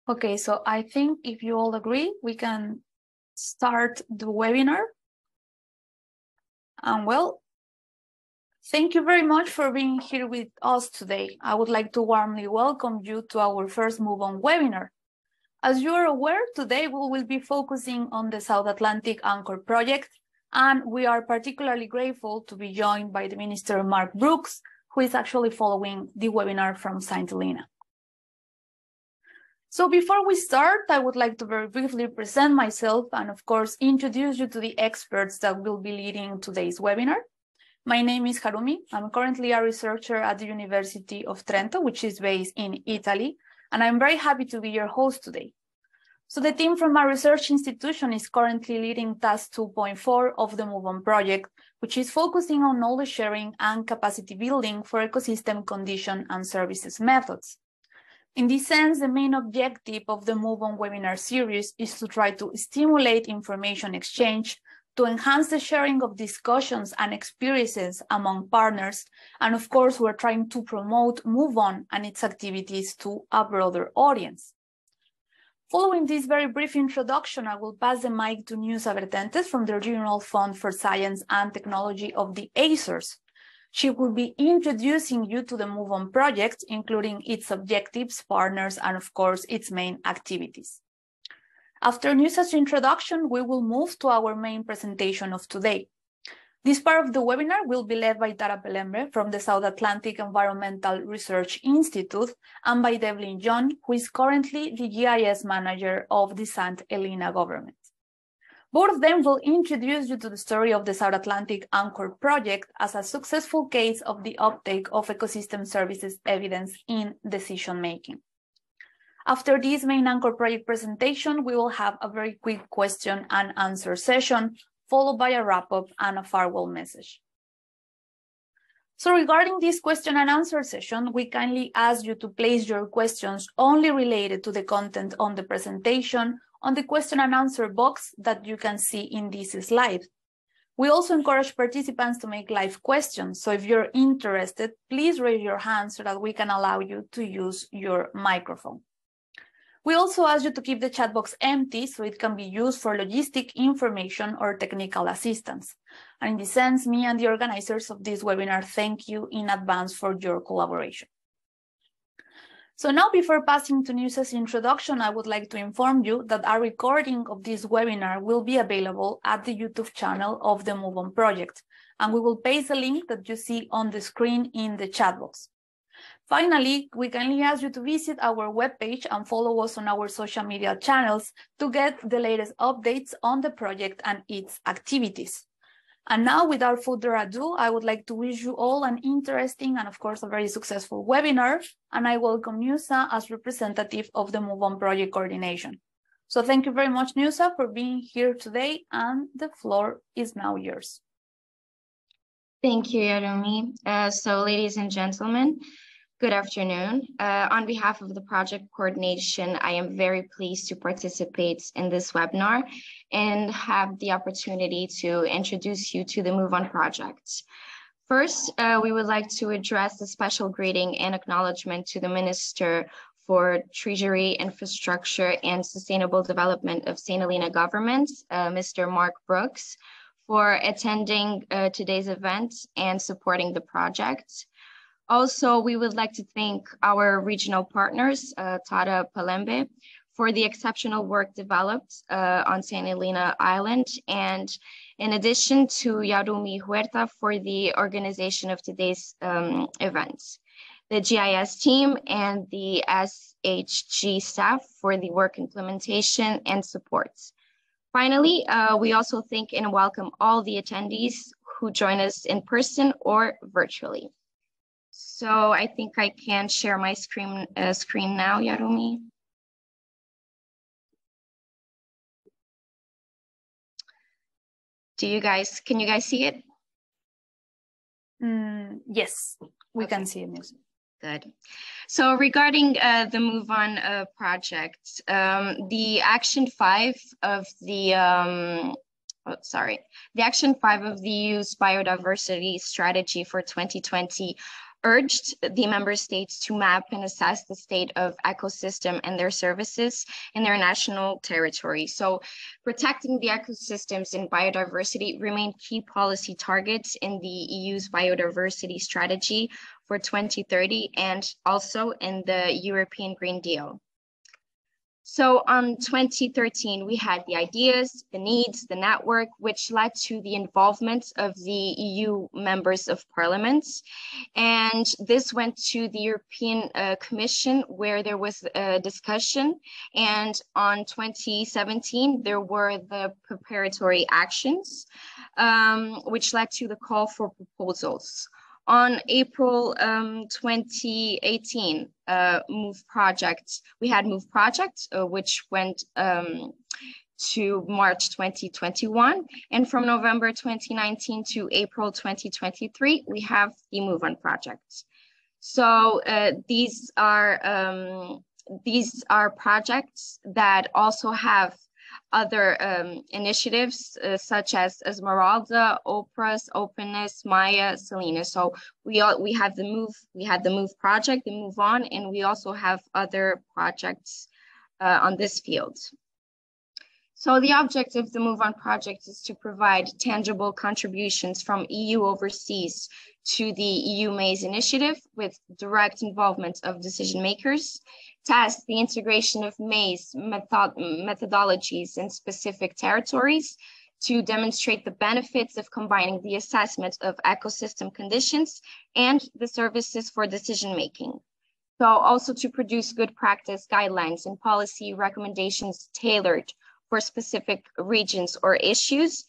Okay, so I think if you all agree, we can start the webinar. And well, thank you very much for being here with us today. I would like to warmly welcome you to our first Move On webinar. As you are aware, today we will be focusing on the South Atlantic Anchor project, and we are particularly grateful to be joined by the Minister Mark Brooks, who is actually following the webinar from St. Helena. So before we start, I would like to very briefly present myself and of course introduce you to the experts that will be leading today's webinar. My name is Harumi. I'm currently a researcher at the University of Trento, which is based in Italy, and I'm very happy to be your host today. So the team from our research institution is currently leading Task 2.4 of the Move On project, which is focusing on knowledge sharing and capacity building for ecosystem condition and services methods. In this sense, the main objective of the Move On webinar series is to try to stimulate information exchange, to enhance the sharing of discussions and experiences among partners, and of course, we're trying to promote Move On and its activities to a broader audience. Following this very brief introduction, I will pass the mic to Nusa Vertentes from the Regional Fund for Science and Technology of the Azores. She will be introducing you to the Move On project, including its objectives, partners, and of course, its main activities. After Nusa's introduction, we will move to our main presentation of today. This part of the webinar will be led by Tara Pelembre from the South Atlantic Environmental Research Institute and by Devlin John, who is currently the GIS manager of the St. Helena government. Both of them will introduce you to the story of the South Atlantic Anchor project as a successful case of the uptake of ecosystem services evidence in decision-making. After this main Anchor project presentation, we will have a very quick question and answer session, followed by a wrap-up and a farewell message. So regarding this question and answer session, we kindly ask you to place your questions only related to the content on the presentation on the question and answer box that you can see in this slide. We also encourage participants to make live questions. So if you're interested, please raise your hand so that we can allow you to use your microphone. We also ask you to keep the chat box empty so it can be used for logistic information or technical assistance. And in this sense, me and the organizers of this webinar thank you in advance for your collaboration. So now, before passing to Nusa's introduction, I would like to inform you that a recording of this webinar will be available at the YouTube channel of the Move On project, and we will paste the link that you see on the screen in the chat box. Finally, we kindly ask you to visit our webpage and follow us on our social media channels to get the latest updates on the project and its activities. And now, without further ado, I would like to wish you all an interesting and, of course, a very successful webinar. And I welcome Nusa as representative of the Move On project coordination. So thank you very much, Nusa, for being here today. And the floor is now yours. Thank you, Harumi. So, ladies and gentlemen, good afternoon. On behalf of the project coordination, I am very pleased to participate in this webinar and have the opportunity to introduce you to the Move On project. First, we would like to address a special greeting and acknowledgement to the Minister for Treasury, Infrastructure, and Sustainable Development of St. Helena Government, Mr. Mark Brooks, for attending today's event and supporting the project. Also, we would like to thank our regional partners, Tara Pelembre, for the exceptional work developed on St. Helena Island, and in addition to Harumi Huerta for the organization of today's event, the GIS team and the SHG staff for the work implementation and support. Finally, we also thank and welcome all the attendees who join us in person or virtually. So I think I can share my screen now, Harumi. Can you guys see it? Yes, we can see it. Good. So regarding the Move On project, the Action 5 of the Action 5 of the EU's biodiversity strategy for 2020 urged the member states to map and assess the state of ecosystem and their services in their national territory. So protecting the ecosystems and biodiversity remain key policy targets in the EU's biodiversity strategy for 2030 and also in the European Green Deal. So on 2013, we had the ideas, the needs, the network, which led to the involvement of the EU members of parliament. And this went to the European Commission, where there was a discussion. And on 2017, there were the preparatory actions, which led to the call for proposals. On April 2018, we had MOVE Project, which went to March 2021. And from November 2019 to April 2023, we have the MOVE On project. So these are projects that also have other initiatives such as Esmeralda, Oprah's, Openness, Maya, Selena. So we had the MOVE project, the MOVE On, and we also have other projects on this field. So the objective of the MOVE On project is to provide tangible contributions from EU overseas to the EU Maize initiative with direct involvement of decision makers, test the integration of maize methodologies in specific territories to demonstrate the benefits of combining the assessment of ecosystem conditions and the services for decision making. So also to produce good practice guidelines and policy recommendations tailored for specific regions or issues.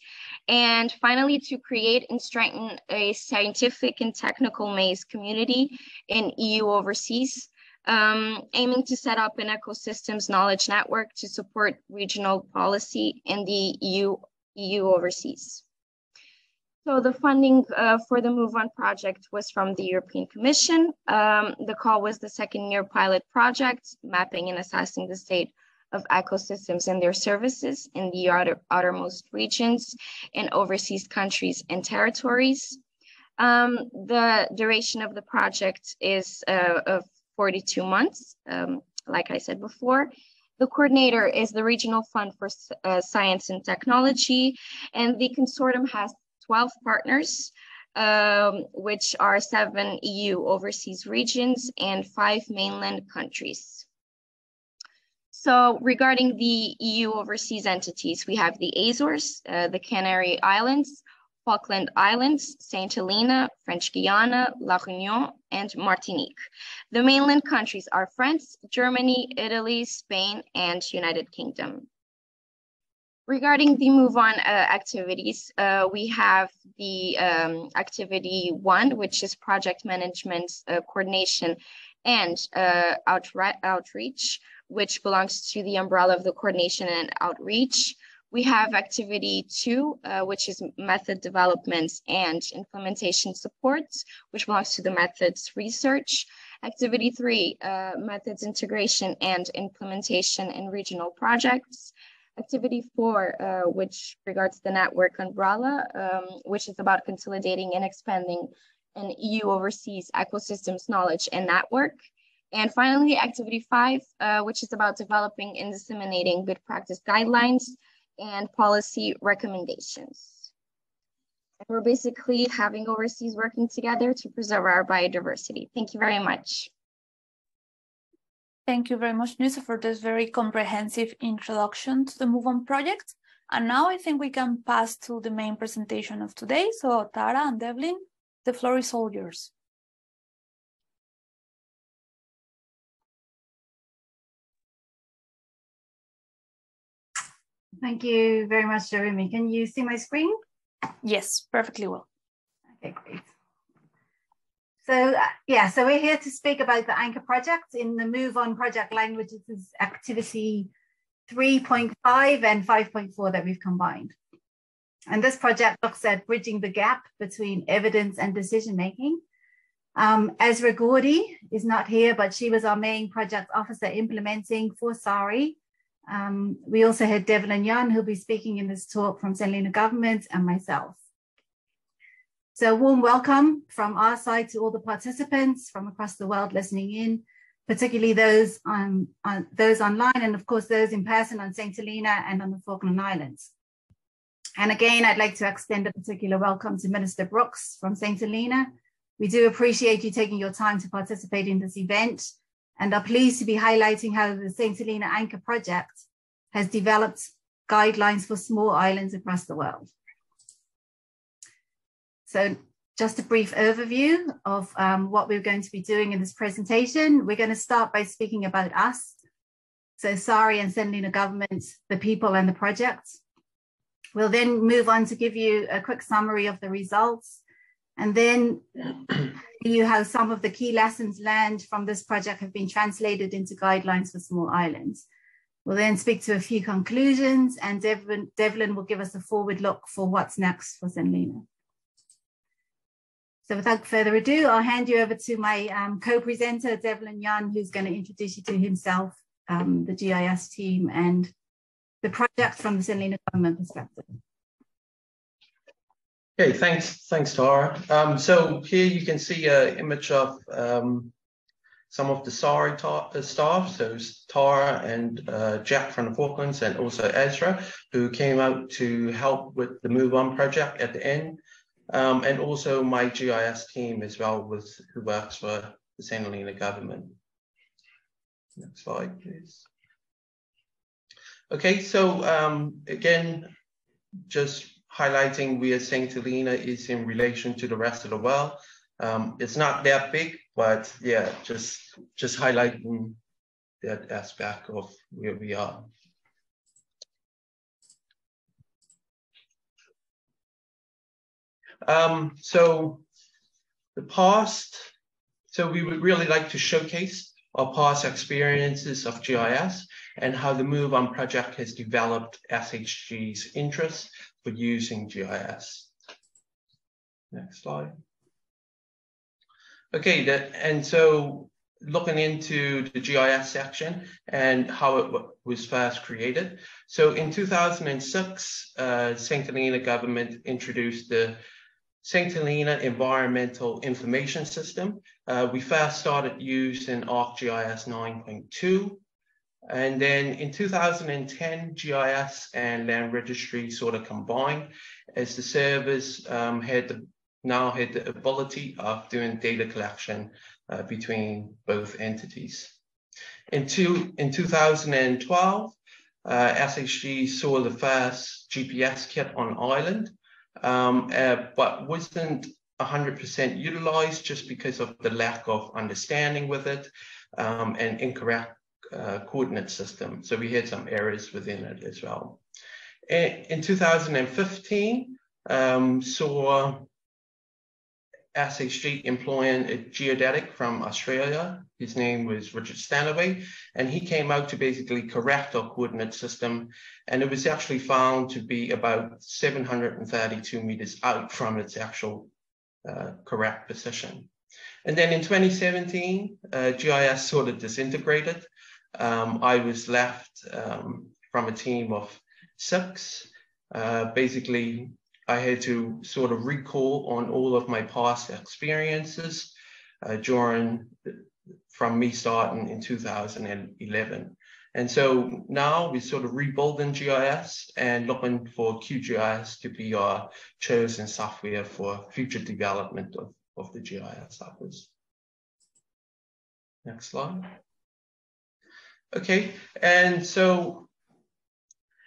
And finally, to create and strengthen a scientific and technical maize community in EU overseas, aiming to set up an ecosystems knowledge network to support regional policy in the EU overseas. So the funding for the MOVE On project was from the European Commission. The call was the second-year pilot project, mapping and assessing the state of ecosystems and their services in the outermost regions in overseas countries and territories. The duration of the project is of 42 months, like I said before. The coordinator is the Regional Fund for Science and Technology, and the consortium has 12 partners, which are 7 EU overseas regions and 5 mainland countries. So regarding the EU overseas entities, we have the Azores, the Canary Islands, Falkland Islands, Saint Helena, French Guiana, La Réunion, and Martinique. The mainland countries are France, Germany, Italy, Spain, and United Kingdom. Regarding the MOVE On activities, we have the activity 1, which is project management, coordination, and outreach, which belongs to the umbrella of the coordination and outreach. We have activity 2, which is method development and implementation support, which belongs to the methods research. Activity 3, methods integration and implementation in regional projects. Activity 4, which regards the network umbrella, which is about consolidating and expanding an EU overseas ecosystems knowledge and network. And finally, activity 5, which is about developing and disseminating good practice guidelines and policy recommendations. And we're basically having overseas working together to preserve our biodiversity. Thank you very much. Thank you very much, Nusa, for this very comprehensive introduction to the MOVE On project. And now I think we can pass to the main presentation of today. So Tara and Devlin, the floor is all yours. Thank you very much, Jeremy. Can you see my screen? Yes, perfectly well. Okay, great. So so we're here to speak about the Anchor project in the MOVE On project language. This is activity 3.5 and 5.4 that we've combined. And this project looks at bridging the gap between evidence and decision-making. Ezra Gordy is not here, but she was our main project officer implementing for SARI. We also had Devlin Young, who'll be speaking in this talk from St. Helena Government, and myself. So a warm welcome from our side to all the participants from across the world listening in, particularly those online, and of course those in person on St. Helena and on the Falkland Islands. And again, I'd like to extend a particular welcome to Minister Brooks from St. Helena. We do appreciate you taking your time to participate in this event and are pleased to be highlighting how the St. Helena Anchor Project has developed guidelines for small islands across the world. So just a brief overview of what we're going to be doing in this presentation. We're going to start by speaking about us. So SARI and St. Helena government, the people and the project. We'll then move on to give you a quick summary of the results and then you how some of the key lessons learned from this project have been translated into guidelines for small islands. We'll then speak to a few conclusions and Devlin will give us a forward look for what's next for St. Helena. So without further ado, I'll hand you over to my co-presenter, Devlin Young, who's going to introduce you to himself, the GIS team, and the project from the St. Helena government perspective. Okay, thanks, Tara. So here you can see an image of some of the SARI staff, so Tara and Jack from the Falklands, and also Ezra, who came out to help with the Move On project at the end. And also my GIS team as well, who works for the St. Helena government. Next slide, please. Okay, so again, just highlighting where St. Helena is in relation to the rest of the world. It's not that big, but yeah, just highlighting that aspect of where we are. So the past, so we would really like to showcase our past experiences of GIS and how the Move On project has developed SHG's interest for using GIS. Next slide. Okay, and so looking into the GIS section and how it was first created. So in 2006, St. Helena government introduced the St. Helena Environmental Information System. We first started using ArcGIS 9.2. And then in 2010, GIS and land registry sort of combined as the servers now had the ability of doing data collection between both entities. In 2012, SHG saw the first GPS kit on island, but wasn't 100% utilized just because of the lack of understanding with it and incorrect coordinate system. So we had some errors within it as well. In 2015, saw SHG employing a geodetic from Australia. His name was Richard Stanaway, and he came out to basically correct our coordinate system. And it was actually found to be about 732 meters out from its actual correct position. And then in 2017, GIS sort of disintegrated. I was left from a team of 6. Basically, I had to sort of recall on all of my past experiences from me starting in 2011. And so now we're sort of rebuilding GIS and looking for QGIS to be our chosen software for future development of the GIS office. Next slide. Okay, and so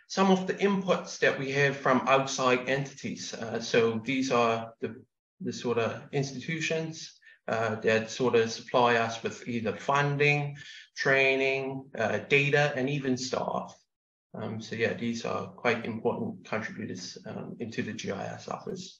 some of the inputs that we have from outside entities. So these are the sort of institutions that sort of supply us with either funding, training, data, and even staff. So yeah, these are quite important contributors into the GIS office.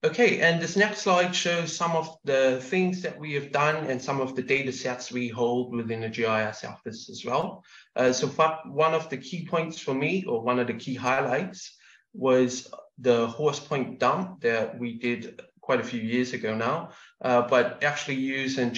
Okay, and this next slide shows some of the things that we have done and some of the data sets we hold within the GIS office as well. So one of the key points for me, or one of the key highlights, was the Horse Point dump that we did quite a few years ago now, but actually using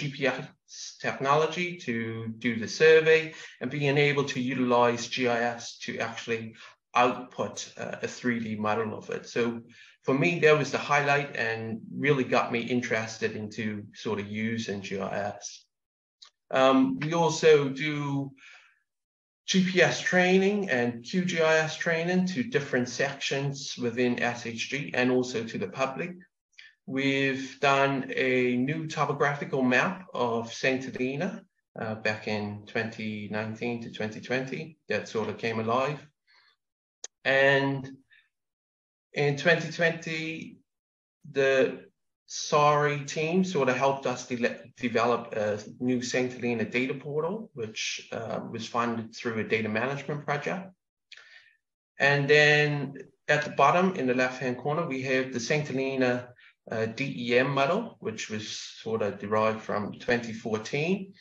technology to do the survey and being able to utilize GIS to actually output a 3D model of it. So for me, that was the highlight and really got me interested into sort of using GIS. We also do GPS training and QGIS training to different sections within SHG and also to the public. We've done a new topographical map of St. Helena back in 2019 to 2020 that sort of came alive. And in 2020, the SARI team sort of helped us develop a new St. Helena data portal, which was funded through a data management project. And then at the bottom in the left-hand corner, we have the St. Helena DEM model, which was sort of derived from 2014.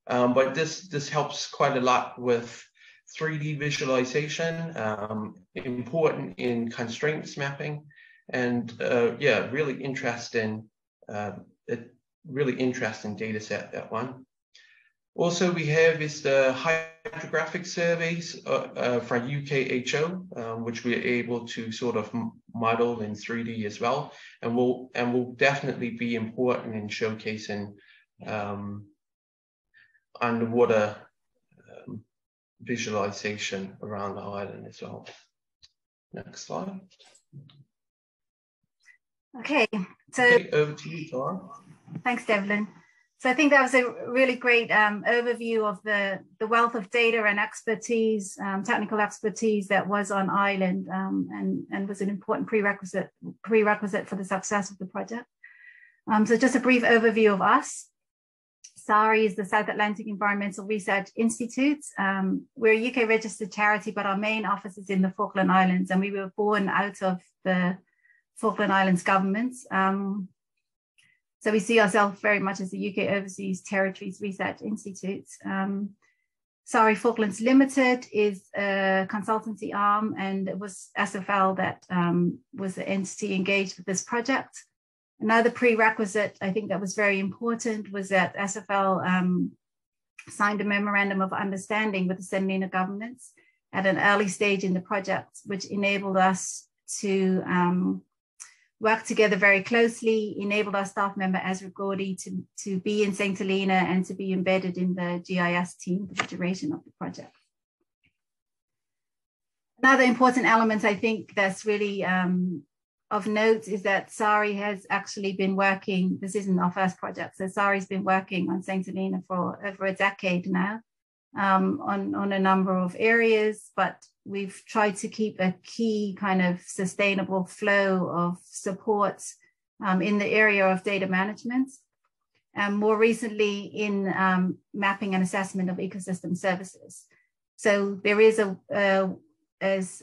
But this helps quite a lot with 3D visualization, important in constraints mapping, and yeah, really interesting data set, that one. Also, we have is the hydrographic surveys from UKHO, which we're able to sort of model in 3D as well, and will definitely be important in showcasing underwater visualization around the island as well. Next slide. Okay, so over to you, Tara. Thanks, Devlin. So I think that was a really great overview of the wealth of data and expertise, technical expertise that was on island, and was an important prerequisite for the success of the project. So just a brief overview of us. SARI is the South Atlantic Environmental Research Institute. We're a UK registered charity, but our main office is in the Falkland Islands, and we were born out of the Falkland Islands government. So we see ourselves very much as the UK Overseas Territories Research Institute. SARI Falklands Limited is a consultancy arm, and it was SFL that was the entity engaged with this project. Another prerequisite, I think that was very important, was that SFL signed a memorandum of understanding with the St. Helena governments at an early stage in the project, which enabled us to work together very closely, enabled our staff member Ezra Gordy to be in St. Helena and to be embedded in the GIS team for the duration of the project. Another important element I think that's really of note is that SARI has actually been working, this isn't our first project, so SARI's been working on St. Helena for over a decade now on a number of areas, but we've tried to keep a key kind of sustainable flow of support in the area of data management, and more recently in mapping and assessment of ecosystem services. So there is as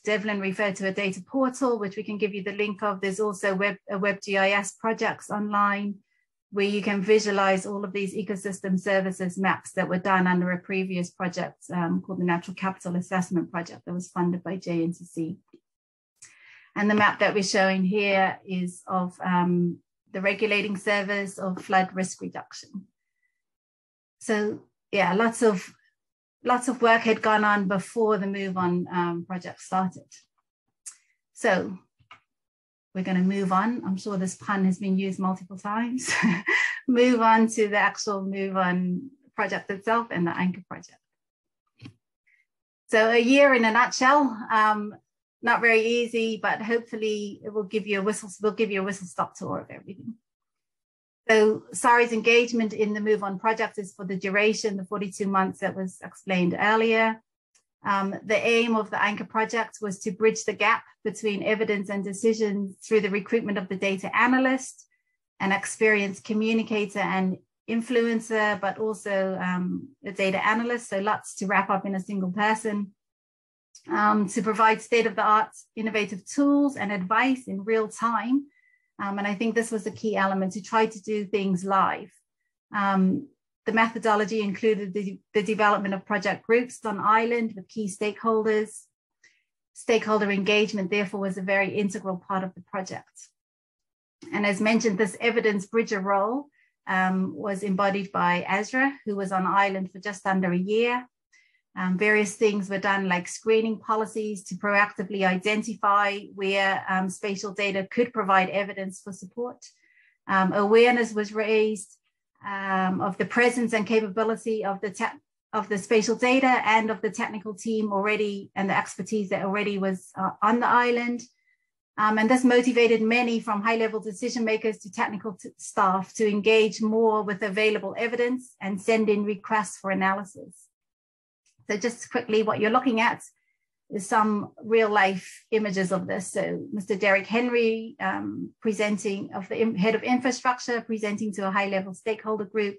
Devlin referred to, a data portal, which we can give you the link of. There's also WebGIS projects online where you can visualize all of these ecosystem services maps that were done under a previous project called the Natural Capital Assessment Project that was funded by JNCC. And the map that we're showing here is of the regulating service of flood risk reduction. So yeah, lots of work had gone on before the Move On project started. So we're going to move on. I'm sure this pun has been used multiple times. Move on to the actual Move On project itself and the Anchor project. So a year in a nutshell, not very easy, but hopefully it will give you a whistle-stop tour of everything. So SARI's engagement in the Move On project is for the duration, the 42 months that was explained earlier. The aim of the Anchor project was to bridge the gap between evidence and decisions through the recruitment of the data analyst, an experienced communicator and influencer, but also the data analyst, so lots to wrap up in a single person, to provide state-of-the-art innovative tools and advice in real time. And I think this was a key element, to try to do things live. The methodology included the development of project groups on island with key stakeholders. Stakeholder engagement, therefore, was a very integral part of the project. And as mentioned, this evidence bridger role was embodied by Azra, who was on island for just under a year. Various things were done, like screening policies to proactively identify where spatial data could provide evidence for support. Awareness was raised of the presence and capability of the spatial data and of the technical team already, and the expertise that already was on the island. And this motivated many, from high-level decision makers to technical staff, to engage more with available evidence and send in requests for analysis. So just quickly, what you're looking at is some real-life images of this. So Mr. Derek Henry presenting, of the head of infrastructure, presenting to a high-level stakeholder group,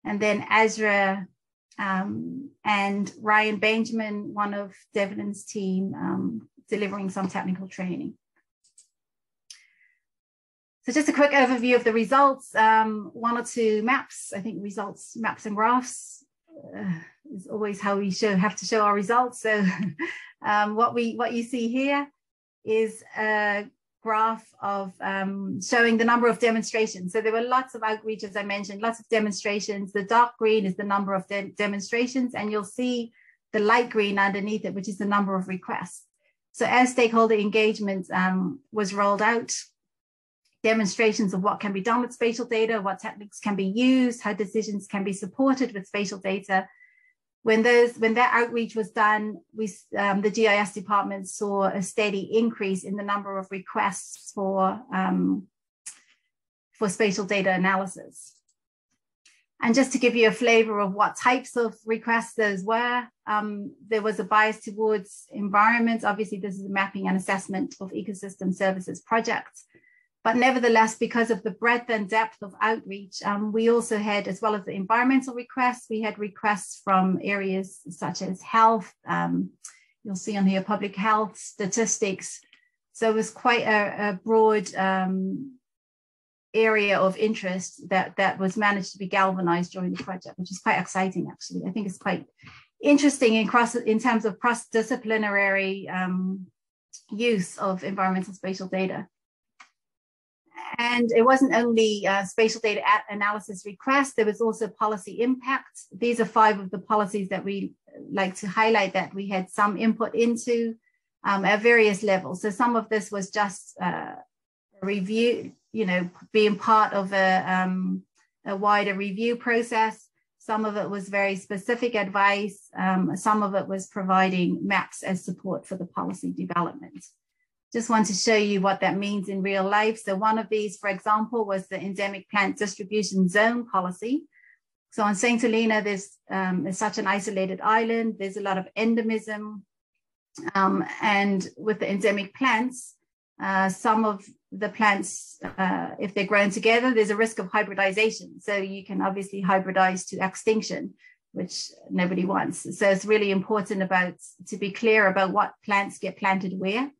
and then Azra and Ryan Benjamin, one of Devlin's team, delivering some technical training. So just a quick overview of the results. One or two maps, I think results, maps and graphs is always how we have to show our results. So what you see here is a graph of showing the number of demonstrations. So there were lots of outreach, as I mentioned, lots of demonstrations. The dark green is the number of demonstrations, and you'll see the light green underneath it, which is the number of requests. So as stakeholder engagement was rolled out, demonstrations of what can be done with spatial data, what techniques can be used, how decisions can be supported with spatial data. When that outreach was done, the GIS department saw a steady increase in the number of requests for spatial data analysis. And just to give you a flavor of what types of requests those were, there was a bias towards environments. Obviously, this is a mapping and assessment of ecosystem services projects. But nevertheless, because of the breadth and depth of outreach, we also had, as well as the environmental requests, we had requests from areas such as health. You'll see on here public health, statistics. So it was quite a broad area of interest that was managed to be galvanized during the project, which is quite exciting, actually. I think it's quite interesting in terms of cross-disciplinary use of environmental spatial data. And it wasn't only spatial data analysis requests, there was also policy impact. These are 5 of the policies that we like to highlight that we had some input into at various levels. So some of this was just a review, being part of a wider review process. Some of it was very specific advice. Some of it was providing maps as support for the policy development. Just want to show you what that means in real life. So one of these, for example, was the endemic plant distribution zone policy. So on St. Helena, there's such an isolated island. There's a lot of endemism. And with the endemic plants, some of the plants, if they're grown together, there's a risk of hybridization. So you can obviously hybridize to extinction, which nobody wants. So it's really important to be clear about what plants get planted where.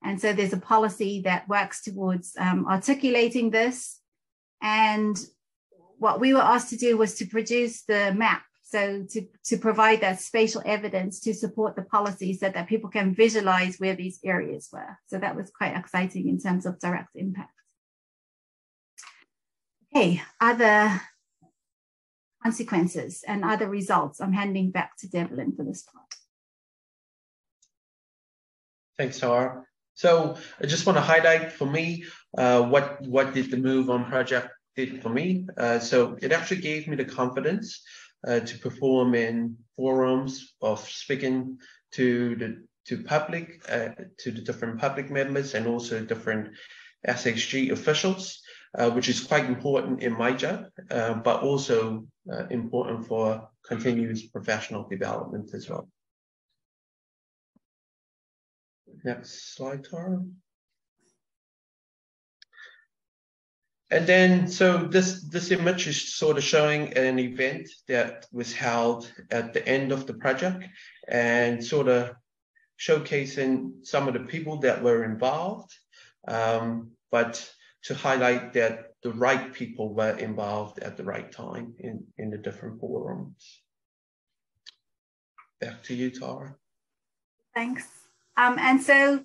And so there's a policy that works towards articulating this. And what we were asked to do was to produce the map. So to provide that spatial evidence to support the policy so that people can visualize where these areas were. So that was quite exciting in terms of direct impact. Okay, other consequences and other results. I'm handing back to Devlin for this part. Thanks, Tara. So I just want to highlight for me what did the Move On project did for me. So it actually gave me the confidence to perform in forums of speaking to public, to the different public members and also different SHG officials, which is quite important in my job, but also important for continuous professional development as well. Next slide, Tara. And then, so this image is sort of showing an event that was held at the end of the project and sort of showcasing some of the people that were involved, but to highlight that the right people were involved at the right time in the different forums. Back to you, Tara. Thanks. And so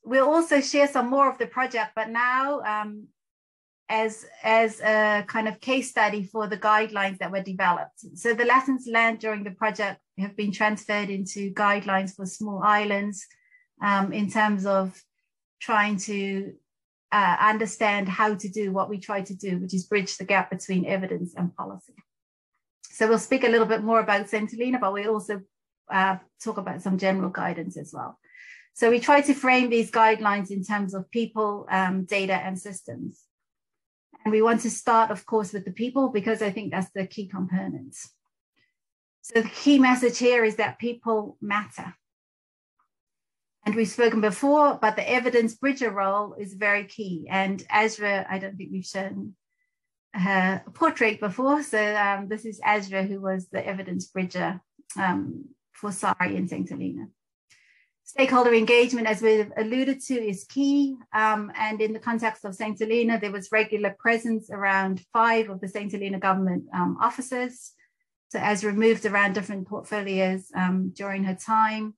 we'll also share some more of the project, but now as a kind of case study for the guidelines that were developed. So the lessons learned during the project have been transferred into guidelines for small islands in terms of trying to understand how to do what we try to do, which is bridge the gap between evidence and policy. So we'll speak a little bit more about St. Helena, but we also talk about some general guidance as well. So we try to frame these guidelines in terms of people, data, and systems. And we want to start, of course, with the people, because I think that's the key components. So the key message here is that people matter. And we've spoken before, but the evidence bridger role is very key. And Azra, I don't think we've shown her portrait before. So this is Azra, who was the evidence bridger for SARI in St. Helena. Stakeholder engagement, as we've alluded to, is key. And in the context of St. Helena, there was regular presence around 5 of the St. Helena government officers. So Azra moved around different portfolios during her time.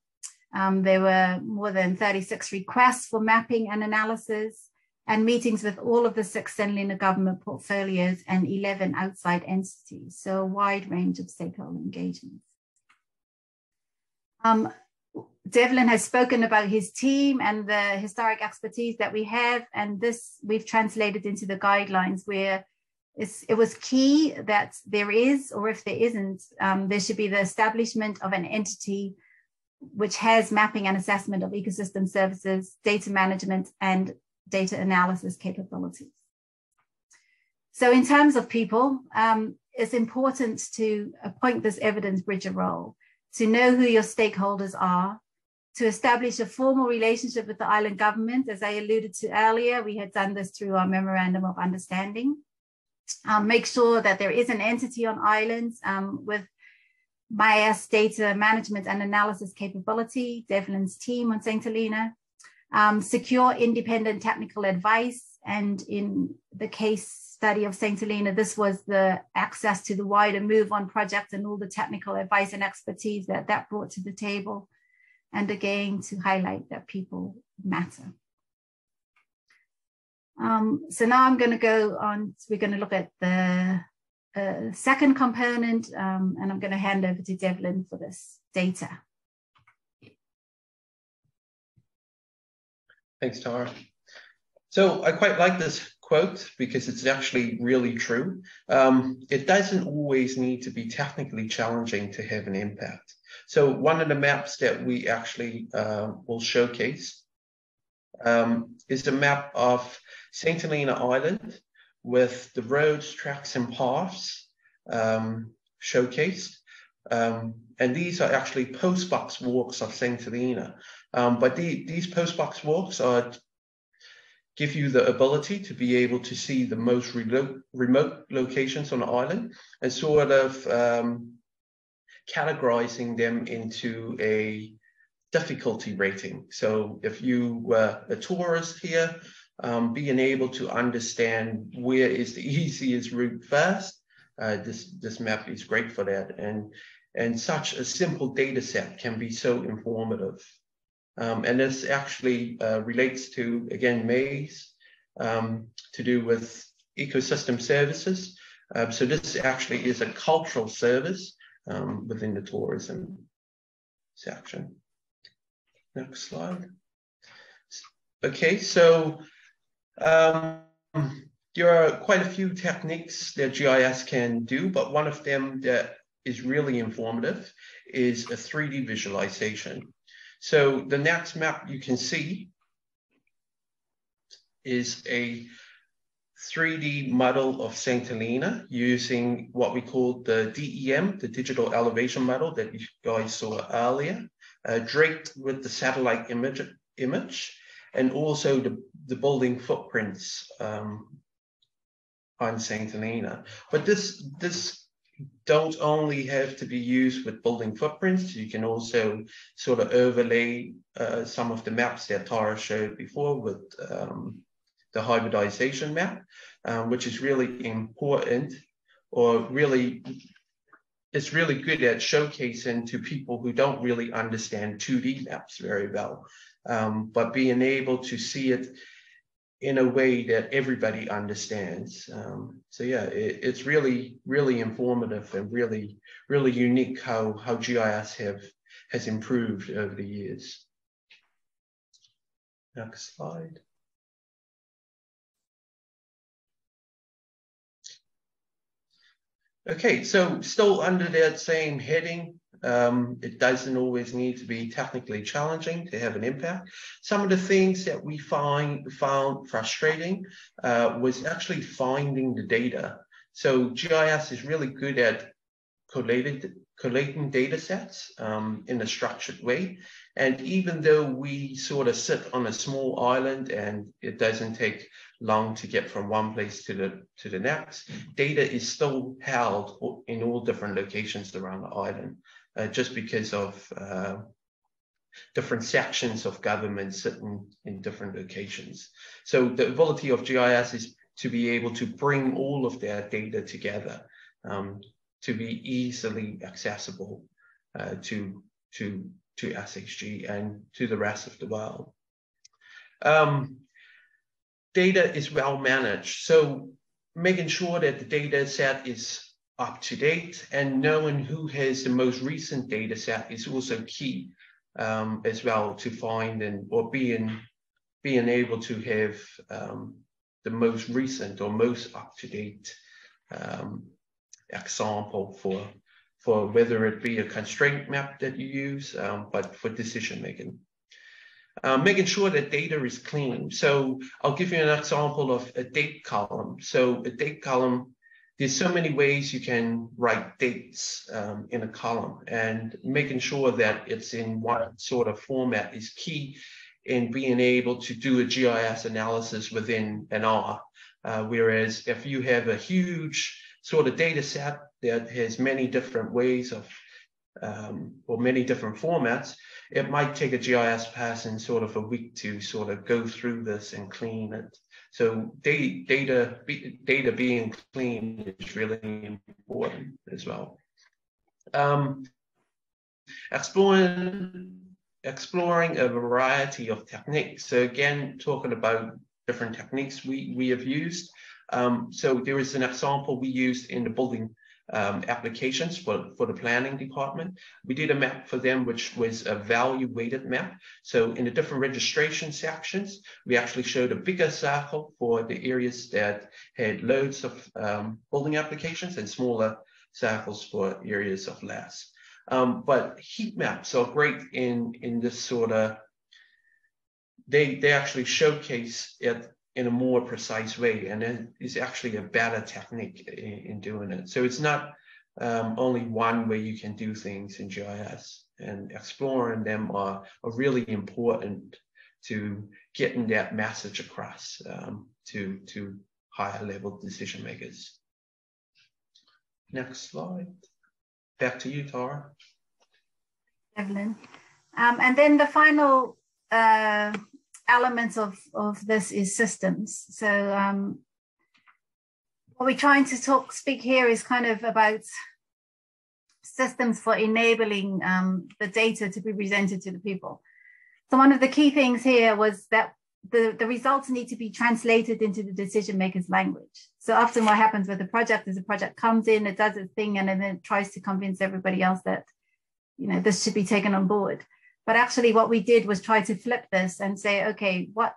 There were more than 36 requests for mapping and analysis, and meetings with all of the 6 St. Helena government portfolios and 11 outside entities. So a wide range of stakeholder engagements. Devlin has spoken about his team and the historic expertise that we have, and this we've translated into the guidelines, where it was key that there is, or if there isn't, there should be the establishment of an entity which has mapping and assessment of ecosystem services, data management, and data analysis capabilities. So in terms of people, it's important to appoint this evidence bridger role, to know who your stakeholders are, to establish a formal relationship with the island government. As I alluded to earlier, we had done this through our memorandum of understanding. Make sure that there is an entity on islands with MIAS data management and analysis capability, Devlin's team on St. Helena. Secure independent technical advice. And in the case study of St. Helena, this was the access to the wider Move On project and all the technical advice and expertise that brought to the table. And again, to highlight that people matter. So now I'm going to go on, we're going to look at the second component, and I'm going to hand over to Devlin for this data. Thanks, Tara. So I quite like this quote because it's actually really true. It doesn't always need to be technically challenging to have an impact. So one of the maps that we actually will showcase is a map of St. Helena Island with the roads, tracks, and paths showcased. And these are actually postbox walks of St. Helena. But these postbox walks give you the ability to be able to see the most remote locations on the island and sort of categorizing them into a difficulty rating. So if you were a tourist here, being able to understand where is the easiest route first, this map is great for that. And such a simple data set can be so informative. And this actually relates to, again, maize, to do with ecosystem services. So this actually is a cultural service within the tourism section. Next slide. Okay, so there are quite a few techniques that GIS can do, but one of them that is really informative is a 3D visualization. So the next map you can see is a 3D model of St. Helena using what we call the DEM, the digital elevation model that you guys saw earlier, draped with the satellite image, and also the building footprints on St. Helena. But this don't only have to be used with building footprints. You can also sort of overlay some of the maps that Tara showed before with the hybridization map, which is really important, or really, it's really good at showcasing to people who don't really understand 2D maps very well, but being able to see it in a way that everybody understands. So yeah, it's really, really informative and really, really unique how GIS has improved over the years. Next slide. Okay, so still under that same heading, it doesn't always need to be technically challenging to have an impact. Some of the things that we found frustrating was actually finding the data. So GIS is really good at collating data sets in a structured way. And even though we sort of sit on a small island and it doesn't take long to get from one place to the next, data is still held in all different locations around the island, just because of different sections of government sitting in different locations. So the ability of GIS is to be able to bring all of that data together, to be easily accessible to SHG and to the rest of the world. Data is well managed, so making sure that the data set is up to date and knowing who has the most recent data set is also key as well to find or being able to have the most recent or most up-to-date example for whether it be a constraint map that you use, but for decision making. Making sure that data is clean. So I'll give you an example of a date column. So a date column, there's so many ways you can write dates in a column, and making sure that it's in one sort of format is key in being able to do a GIS analysis within an hour. Whereas if you have a huge sort of data set that has many different ways of, or many different formats, it might take a GIS person sort of a week to sort of go through this and clean it. So data being clean is really important as well. Exploring a variety of techniques. So again, talking about different techniques we have used. So there is an example we used in the building applications for the planning department. We did a map for them, which was a value weighted map. So in the different registration sections, we actually showed a bigger circle for the areas that had loads of building applications and smaller circles for areas of less. But heat maps are great in this sort of, they actually showcase it in a more precise way, and it is actually a better technique in doing it. So it's not only one way you can do things in GIS, and exploring them are really important to getting that message across to higher level decision makers. Next slide. Back to you, Tara. Evelyn. And then the final elements of this is systems. So what we're trying to speak here is kind of about systems for enabling the data to be presented to the people. So one of the key things here was that the results need to be translated into the decision maker's language. So often what happens with the project is the project comes in, it does its thing, and then it tries to convince everybody else that, you know, this should be taken on board. But actually what we did was try to flip this and say, okay, what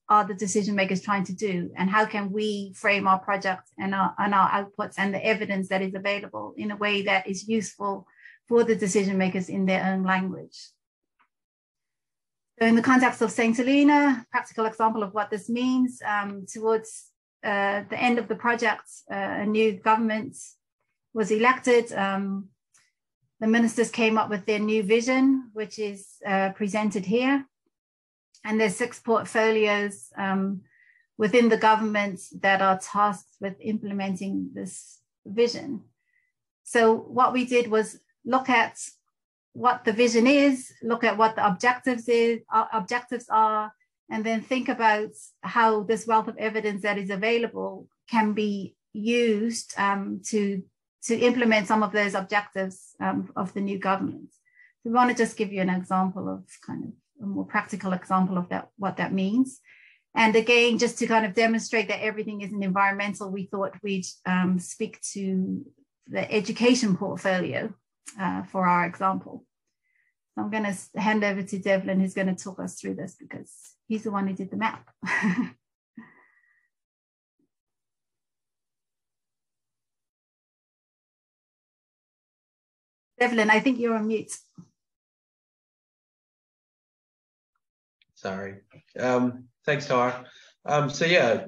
are the decision makers trying to do? And how can we frame our project and our outputs and the evidence that is available in a way that is useful for the decision makers in their own language? So in the context of St. Helena, practical example of what this means, towards the end of the project, a new government was elected. The ministers came up with their new vision, which is presented here. And there's 6 portfolios within the government that are tasked with implementing this vision. So what we did was look at what the vision is, look at what the objectives are, and then think about how this wealth of evidence that is available can be used to implement some of those objectives of the new government. So we want to just give you an example of kind of a more practical example of that, what that means. And again, just to kind of demonstrate that everything isn't environmental, we thought we'd speak to the education portfolio for our example. So I'm going to hand over to Devlin, who's going to talk us through this because he's the one who did the map. Devlin, I think you're on mute. Sorry. Thanks, Tara. So yeah,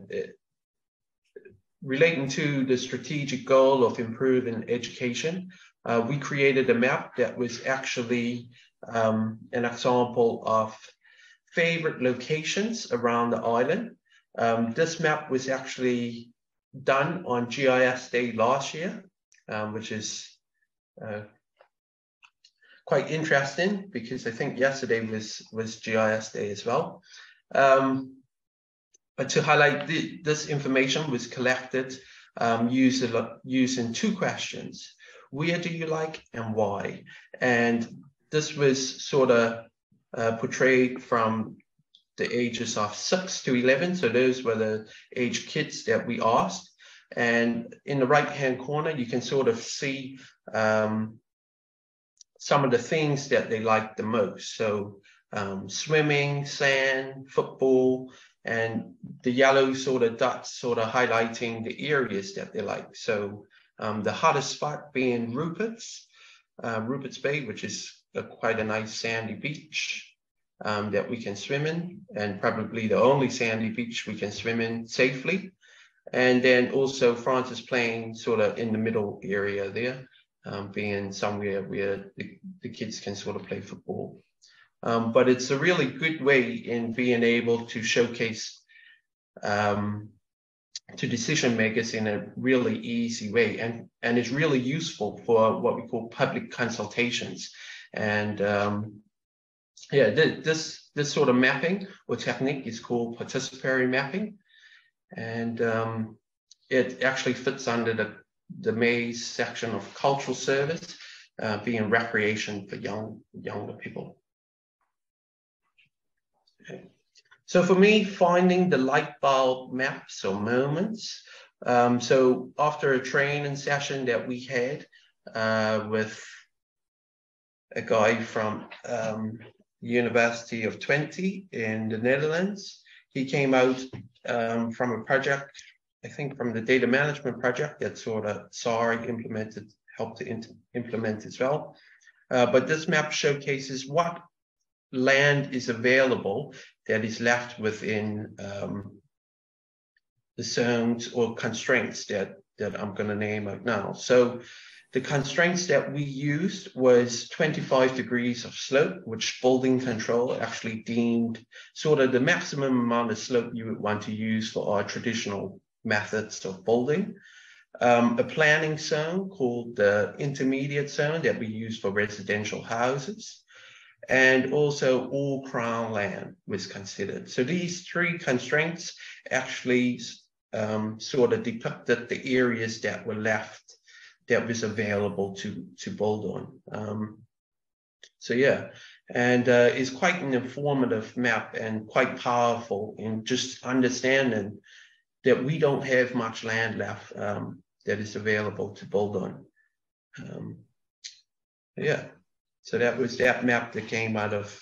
relating to the strategic goal of improving education, we created a map that was actually an example of favorite locations around the island. This map was actually done on GIS Day last year, which is quite interesting because I think yesterday was GIS Day as well. But to highlight this information was collected using two questions: where do you like and why? And this was sort of portrayed from the ages of 6 to 11. So those were the age kids that we asked. And in the right-hand corner, you can sort of see some of the things that they like the most. So swimming, sand, football, and the yellow sort of dots sort of highlighting the areas that they like. So the hottest spot being Rupert's Bay, which is quite a nice sandy beach that we can swim in, and probably the only sandy beach we can swim in safely. And then also Francis Plain sort of in the middle area there. Being somewhere where the kids can sort of play football. But it's a really good way in being able to showcase to decision makers in a really easy way. And it's really useful for what we call public consultations. And yeah, this sort of mapping or technique is called participatory mapping. And it actually fits under the maze section of cultural service, being recreation for younger people. Okay. So for me, finding the light bulb maps or moments. So after a training session that we had with a guy from University of Twente in the Netherlands, he came out from a project, I think from the data management project that sort of SARI helped to implement as well. But this map showcases what land is available that is left within the zones or constraints that I'm going to name out now. So the constraints that we used was 25 degrees of slope, which building control actually deemed sort of the maximum amount of slope you would want to use for our traditional methods of building. A planning zone called the intermediate zone that we use for residential houses, and also all crown land was considered. So these three constraints actually sort of depicted the areas that were left that was available to build on. So yeah, and it's quite an informative map and quite powerful in just understanding that we don't have much land left that is available to build on. Yeah, so that was that map that came out of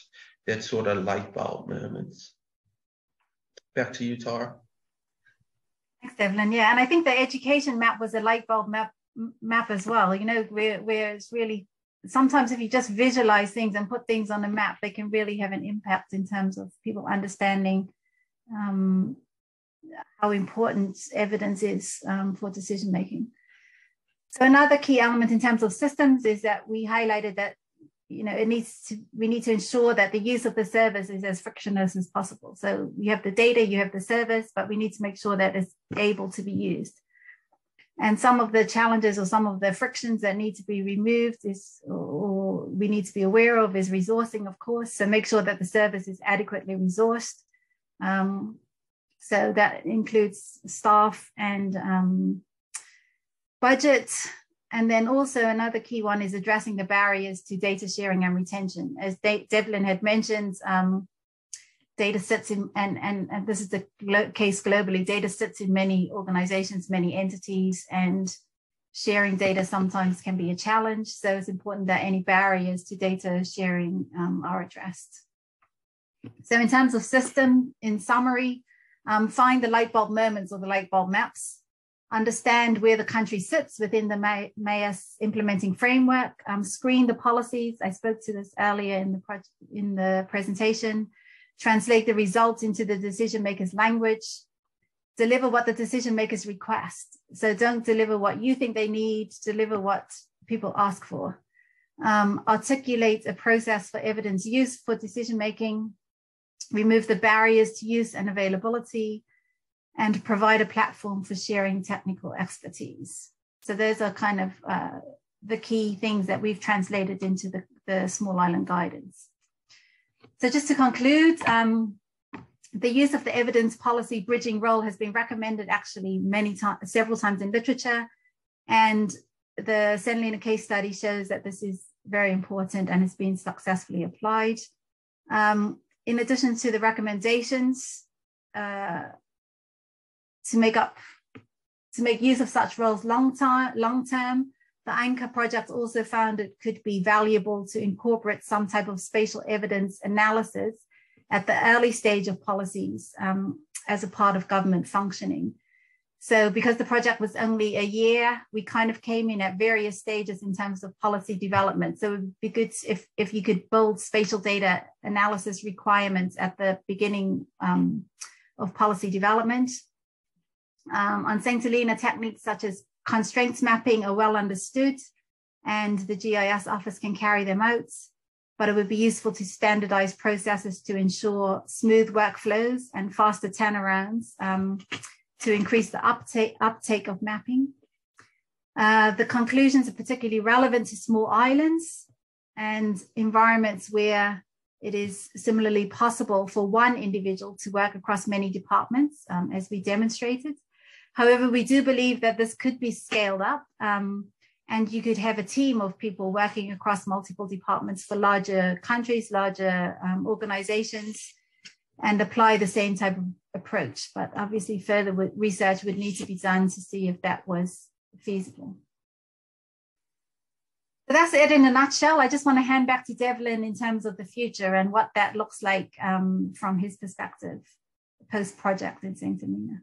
that sort of light bulb moments. Back to you, Tara. Thanks, Devlin. Yeah, and I think the education map was a light bulb map as well. You know, where it's really, sometimes if you just visualize things and put things on a map, they can really have an impact in terms of people understanding how important evidence is for decision making. So another key element in terms of systems is that we highlighted that, you know, we need to ensure that the use of the service is as frictionless as possible. So you have the data, you have the service, but we need to make sure that it's able to be used. And some of the challenges or some of the frictions that need to be removed or we need to be aware of is resourcing, of course. So make sure that the service is adequately resourced. So that includes staff and budget. And then also another key one is addressing the barriers to data sharing and retention. As Devlin had mentioned, data sits in, and this is the case globally, data sits in many organizations, many entities, and sharing data sometimes can be a challenge. So it's important that any barriers to data sharing are addressed. So in terms of system, in summary, find the light bulb moments or the light bulb maps, understand where the country sits within the MAEAS implementing framework, screen the policies. I spoke to this earlier in the presentation. Translate the results into the decision maker's language, deliver what the decision makers request. So don't deliver what you think they need, deliver what people ask for. Articulate a process for evidence use for decision making, remove the barriers to use and availability, and provide a platform for sharing technical expertise. So those are kind of the key things that we've translated into the Small Island Guidance. So just to conclude, the use of the evidence policy bridging role has been recommended actually several times in literature, and the St. Helena case study shows that this is very important and has been successfully applied. In addition to the recommendations to make use of such roles long term, the Anchor project also found it could be valuable to incorporate some type of spatial evidence analysis at the early stage of policies as a part of government functioning. So because the project was only a year, we kind of came in at various stages in terms of policy development. So it would be good if you could build spatial data analysis requirements at the beginning of policy development. On St. Helena, techniques such as constraints mapping are well understood, and the GIS office can carry them out, but it would be useful to standardize processes to ensure smooth workflows and faster turnarounds to increase the uptake of mapping. The conclusions are particularly relevant to small islands and environments where it is similarly possible for one individual to work across many departments, as we demonstrated. However, we do believe that this could be scaled up, and you could have a team of people working across multiple departments for larger countries, larger organizations, and apply the same type of approach. But obviously further research would need to be done to see if that was feasible. So that's it in a nutshell. I just want to hand back to Devlin in terms of the future and what that looks like from his perspective, post-project in St. Helena.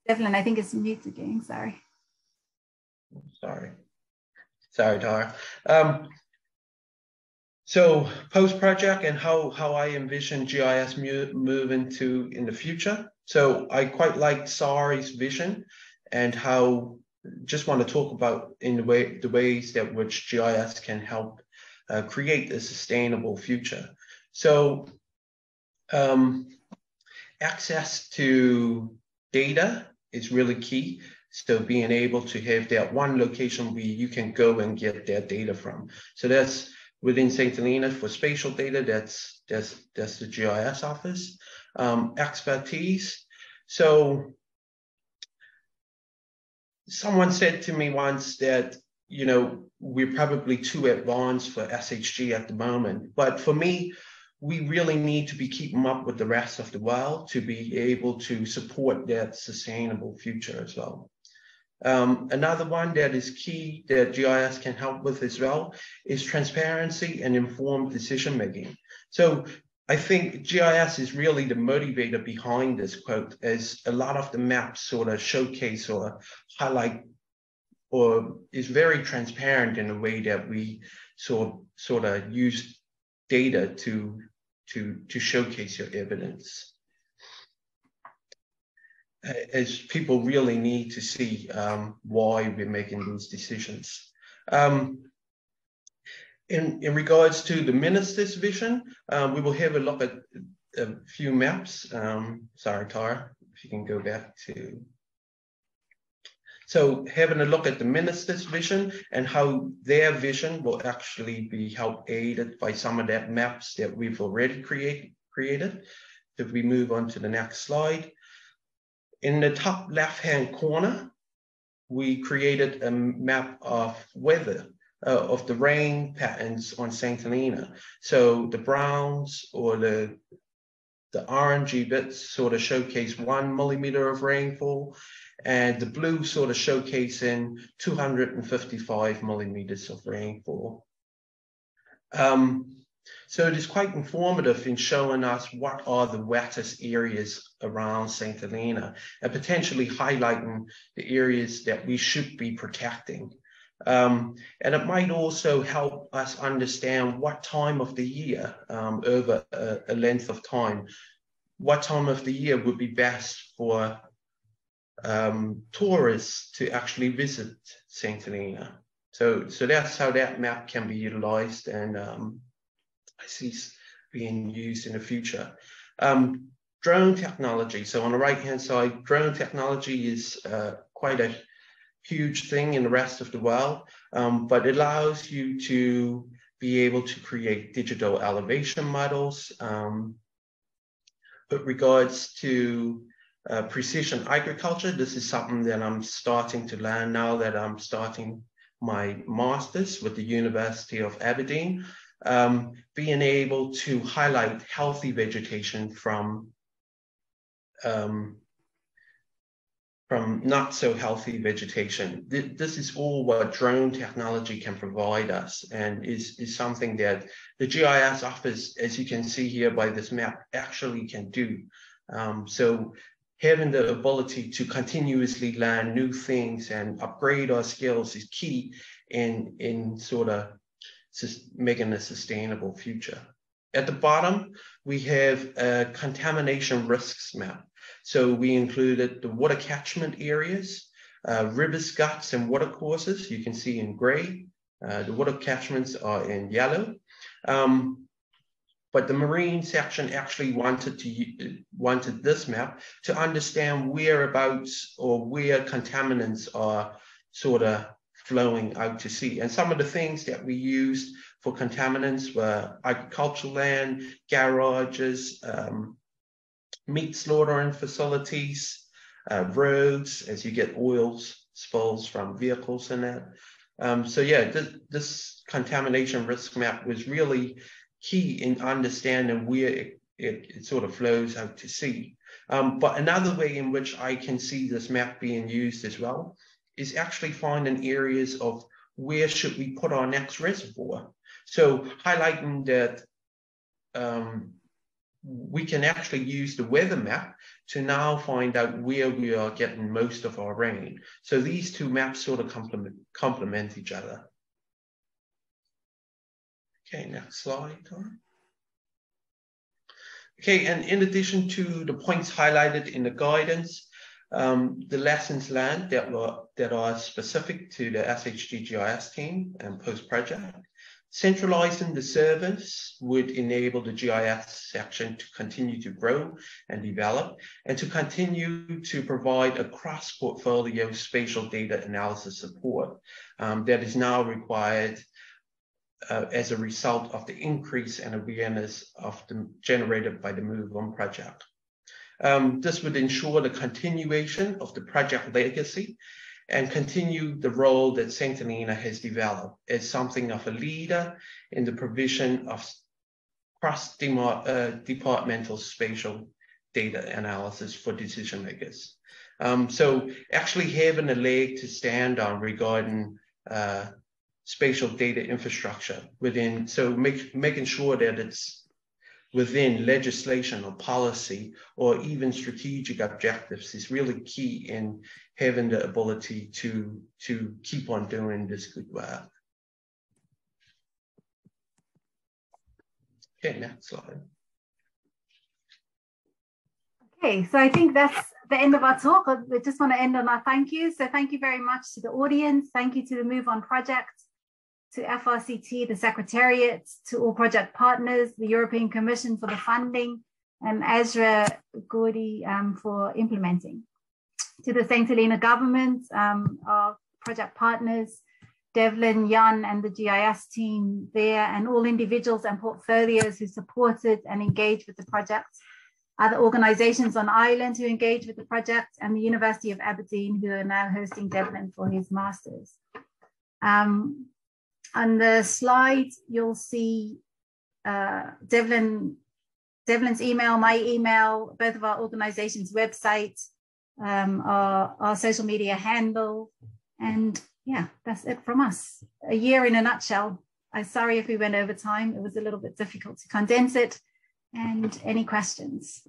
Devlin, I think it's mute again, sorry. Sorry, Tara. So post-project and how I envision GIS move into in the future. So I quite like Sari's vision and how, just want to talk about in the ways that which GIS can help create a sustainable future. So access to data is really key. So being able to have that one location where you can go and get that data from. So that's within St. Helena for spatial data, that's the GIS office. Expertise. So someone said to me once that, you know, we're probably too advanced for SHG at the moment. But for me, we really need to be keeping up with the rest of the world to be able to support that sustainable future as well. Another one that is key that GIS can help with as well is transparency and informed decision making. So I think GIS is really the motivator behind this quote, as a lot of the maps sort of showcase or highlight or is very transparent in the way that we sort of use data to showcase your evidence. As people really need to see why we're making these decisions. In regards to the minister's vision, we will have a look at a few maps. Sorry, Tara, if you can go back to. So having a look at the minister's vision and how their vision will actually be helped aided by some of that maps that we've already created. If we move on to the next slide. In the top left-hand corner, we created a map of weather of the rain patterns on St. Helena. So the browns or the orangey bits sort of showcase 1 millimeter of rainfall, and the blue sort of showcasing 255 millimeters of rainfall. So it is quite informative in showing us what are the wettest areas around St. Helena and potentially highlighting the areas that we should be protecting. And it might also help us understand what time of the year, over a length of time, what time of the year would be best for tourists to actually visit St. Helena. So that's how that map can be utilized, and I see being used in the future. Drone technology. So on the right-hand side, drone technology is quite a huge thing in the rest of the world, but it allows you to be able to create digital elevation models. With regards to precision agriculture, this is something that I'm starting to learn now that I'm starting my master's with the University of Aberdeen, being able to highlight healthy vegetation from not so healthy vegetation. This is all what drone technology can provide us, and is something that the GIS office, as you can see here by this map, actually can do. So having the ability to continuously learn new things and upgrade our skills is key in sort of making a sustainable future. At the bottom, we have a contamination risks map. So we included the water catchment areas, rivers, guts, and water courses. You can see in gray. The water catchments are in yellow. But the marine section actually wanted this map to understand whereabouts or where contaminants are sort of flowing out to sea. And some of the things that we used for contaminants were agricultural land, garages, meat slaughtering facilities, roads, as you get oil spills from vehicles and that. So yeah, this contamination risk map was really key in understanding where it sort of flows out to sea. But another way in which I can see this map being used as well is actually finding areas of where should we put our next reservoir. So highlighting that we can actually use the weather map to now find out where we are getting most of our rain. So these two maps sort of complement each other. Okay, next slide, Tom. Okay, and in addition to the points highlighted in the guidance, the lessons learned that are specific to the SHG-GIS team and post-project, centralizing the service would enable the GIS section to continue to grow and develop, and to continue to provide a cross-portfolio spatial data analysis support that is now required as a result of the increase in awareness of generated by the Move On project. This would ensure the continuation of the project legacy and continue the role that St. Helena has developed as something of a leader in the provision of cross-departmental spatial data analysis for decision makers. So actually having a leg to stand on regarding spatial data infrastructure within, so making sure that it's within legislation or policy or even strategic objectives is really key in having the ability to keep on doing this good work. Okay, next slide. Okay, so I think that's the end of our talk. I just want to end on our thank you. So thank you very much to the audience. Thank you to the Move On project, to FRCT, the Secretariat, to all project partners, the European Commission for the funding, and Ezra Gordy for implementing. To the St. Helena government, our project partners, Devlin, Jan, and the GIS team there, and all individuals and portfolios who supported and engaged with the project, other organizations on Ireland who engaged with the project, and the University of Aberdeen, who are now hosting Devlin for his master's. On the slide, you'll see Devlin's email, my email, both of our organizations' websites, our social media handle, and yeah, that's it from us. A year in a nutshell. I'm sorry if we went over time. It was a little bit difficult to condense it. And any questions?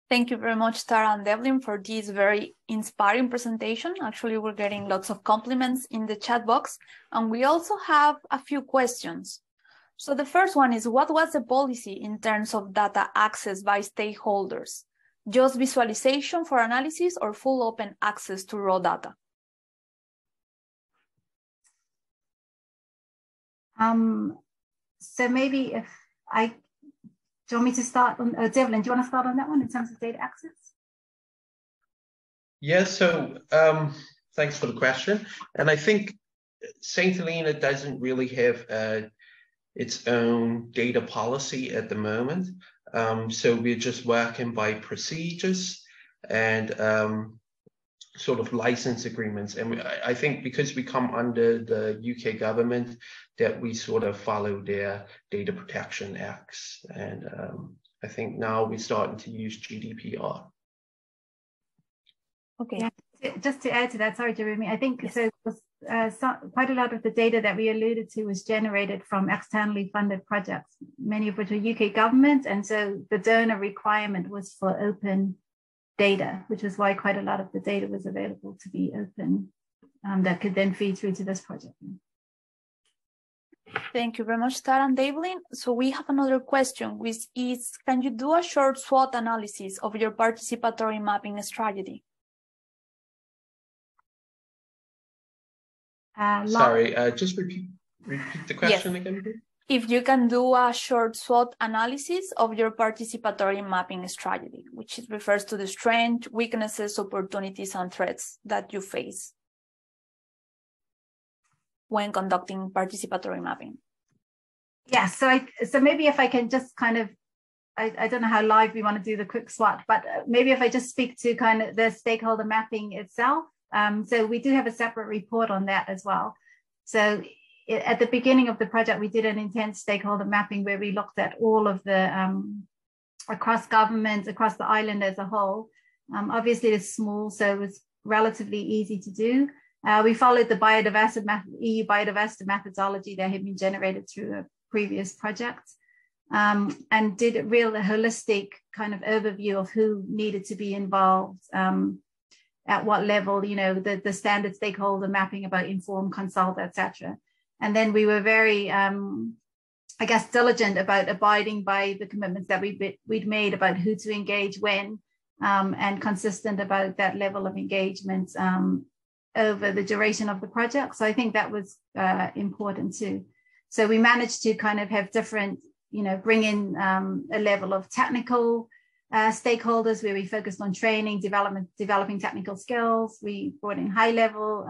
Thank you very much, Tara and Devlin, for this very inspiring presentation. Actually, we're getting lots of compliments in the chat box, and we also have a few questions. So the first one is, what was the policy in terms of data access by stakeholders? Just visualization for analysis or full open access to raw data? So maybe if do you want me to start on, Devlin, do you want to start on that one in terms of data access? Yeah, so thanks for the question. And I think St. Helena doesn't really have its own data policy at the moment. So we're just working by procedures and sort of license agreements. And I think because we come under the UK government, that we sort of follow their data protection acts. And I think now we're starting to use GDPR. Okay. Yeah, just to add to that, sorry, Jeremy, I think yes. So quite a lot of the data that we alluded to was generated from externally funded projects, many of which are UK government. And so the donor requirement was for open data, which is why quite a lot of the data was available to be open, that could then feed through to this project. Thank you very much, Tara and Devlin. So we have another question, which is, can you do a short SWOT analysis of your participatory mapping strategy? Sorry, just repeat the question again, please. If you can do a short SWOT analysis of your participatory mapping strategy, which refers to the strengths, weaknesses, opportunities, and threats that you face when conducting participatory mapping. Yeah, so maybe if I can just kind of, I don't know how live we want to do the quick SWOT, but maybe if I just speak to kind of the stakeholder mapping itself. So we do have a separate report on that as well. So at the beginning of the project, we did an intense stakeholder mapping where we looked at all of the, across governments, across the island as a whole. Obviously it's small, so it was relatively easy to do. We followed the EU biodiversity methodology that had been generated through a previous project, and did a real holistic kind of overview of who needed to be involved, at what level, you know, the standard stakeholder mapping about inform, consult, etc. And then we were very, I guess, diligent about abiding by the commitments that we'd made about who to engage when, and consistent about that level of engagement over the duration of the project. So I think that was important too. So we managed to kind of have different, you know, bring in a level of technical stakeholders where we focused on training, developing technical skills. We brought in high level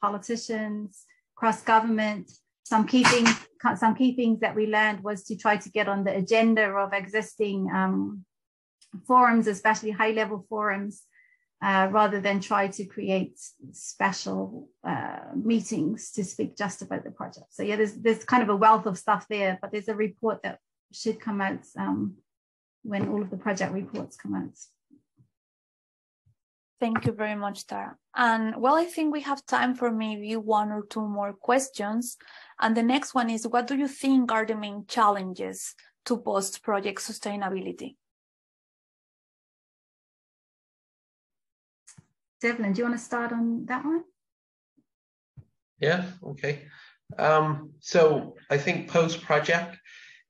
politicians, cross government. Some key things that we learned was to try to get on the agenda of existing forums, especially high level forums, rather than try to create special meetings to speak just about the project. So yeah, there's kind of a wealth of stuff there, but there's a report that should come out when all of the project reports come out. Thank you very much, Tara. And well, I think we have time for maybe one or two more questions. And the next one is, what do you think are the main challenges to post-project sustainability? Devlin, do you want to start on that one? Yeah, okay. So I think post-project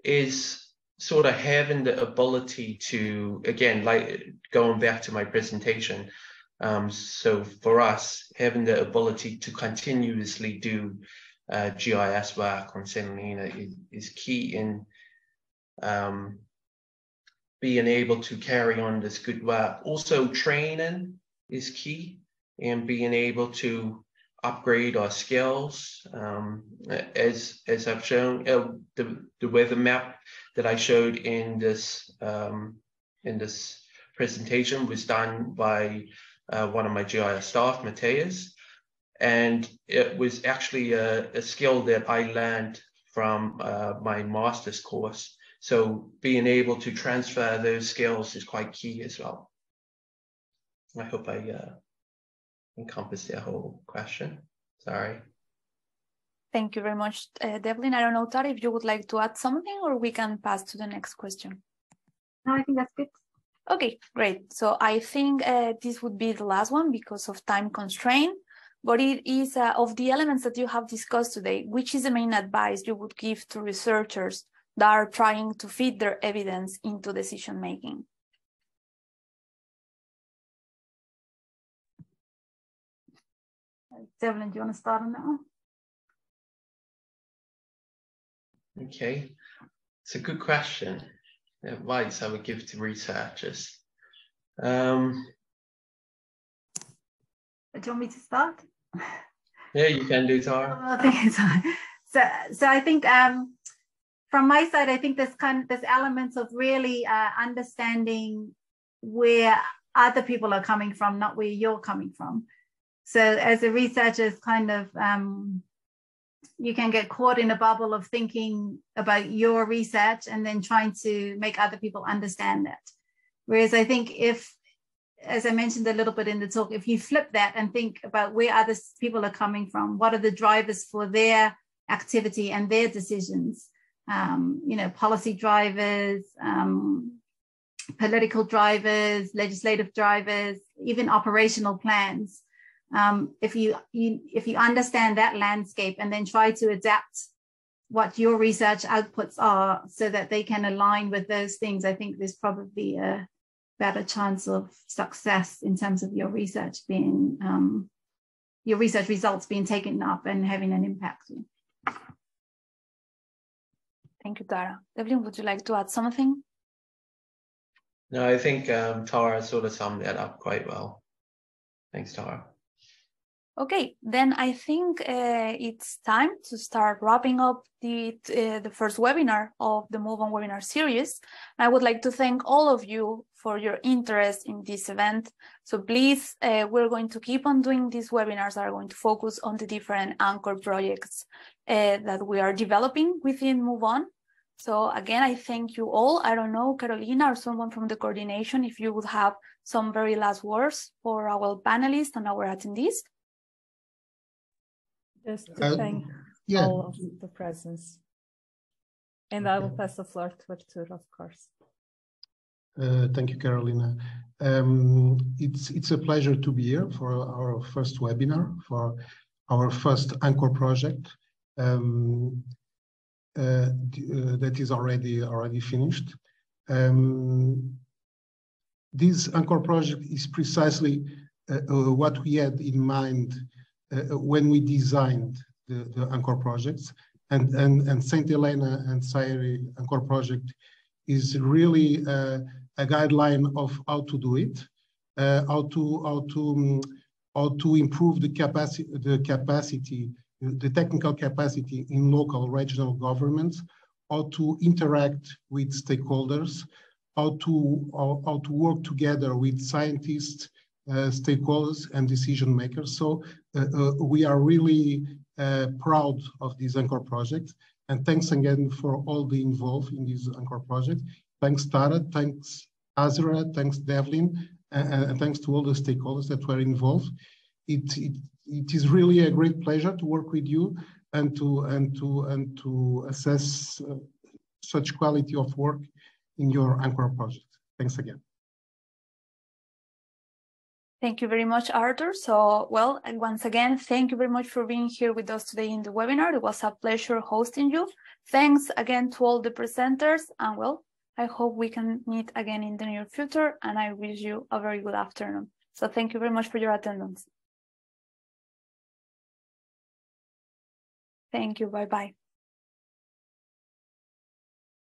is sort of having the ability to, again, like going back to my presentation, so for us, having the ability to continuously do GIS work on St. Helena is key in being able to carry on this good work. Also, training is key in being able to upgrade our skills. As I've shown, the weather map that I showed in this presentation was done by one of my GIS staff, Mateus, And it was actually a skill that I learned from my master's course. So being able to transfer those skills is quite key as well. I hope I encompassed the whole question. Sorry. Thank you very much, Devlin. I don't know, Tara, if you would like to add something, or we can pass to the next question. No, I think that's good. Okay, great. So I think this would be the last one because of time constraint, but it is of the elements that you have discussed today, which is the main advice you would give to researchers that are trying to fit their evidence into decision making? Devlin, do you want to start on that one? Okay, it's a good question. The advice I would give to researchers. Do you want me to start? Yeah, you can do, Tara. So I think from my side, I think there's elements of really understanding where other people are coming from, not where you're coming from. So as a researcher, it's kind of you can get caught in a bubble of thinking about your research and then trying to make other people understand that. Whereas I think if, as I mentioned a little bit in the talk, if you flip that and think about where other people are coming from, what are the drivers for their activity and their decisions, policy drivers, political drivers, legislative drivers, even operational plans. If you understand that landscape and then try to adapt what your research outputs are so that they can align with those things, I think there's probably a better chance of success in terms of your research results being taken up and having an impact. Thank you, Tara. Devlin, would you like to add something? No, I think Tara sort of summed that up quite well. Thanks, Tara. Okay, then I think it's time to start wrapping up the first webinar of the Move On webinar series. I would like to thank all of you for your interest in this event. So please, we're going to keep on doing these webinars that are going to focus on the different anchor projects that we are developing within Move On. So again, I thank you all. I don't know, Carolina or someone from the coordination, if you would have some very last words for our panelists and our attendees. Just to thank all of the presence. And I will pass the floor to Artur, of course. Thank you, Carolina. It's a pleasure to be here for our first webinar, for our first anchor project that is already finished. This anchor project is precisely what we had in mind when we designed the anchor projects, and St. Helena and Sayre anchor project is really a guideline of how to do it, how to improve the technical capacity in local regional governments, how to interact with stakeholders, how to work together with scientists, stakeholders and decision makers. So we are really proud of this anchor project, and thanks again for all the involved in this anchor project. Thanks Tara, thanks Azra, thanks Devlin, and thanks to all the stakeholders that were involved. It is really a great pleasure to work with you and to assess such quality of work in your anchor project. Thanks again. Thank you very much, Artur. So, well, and once again, thank you very much for being here with us today in the webinar. It was a pleasure hosting you. Thanks again to all the presenters, and well, I hope we can meet again in the near future, and I wish you a very good afternoon. So thank you very much for your attendance. Thank you. Bye-bye.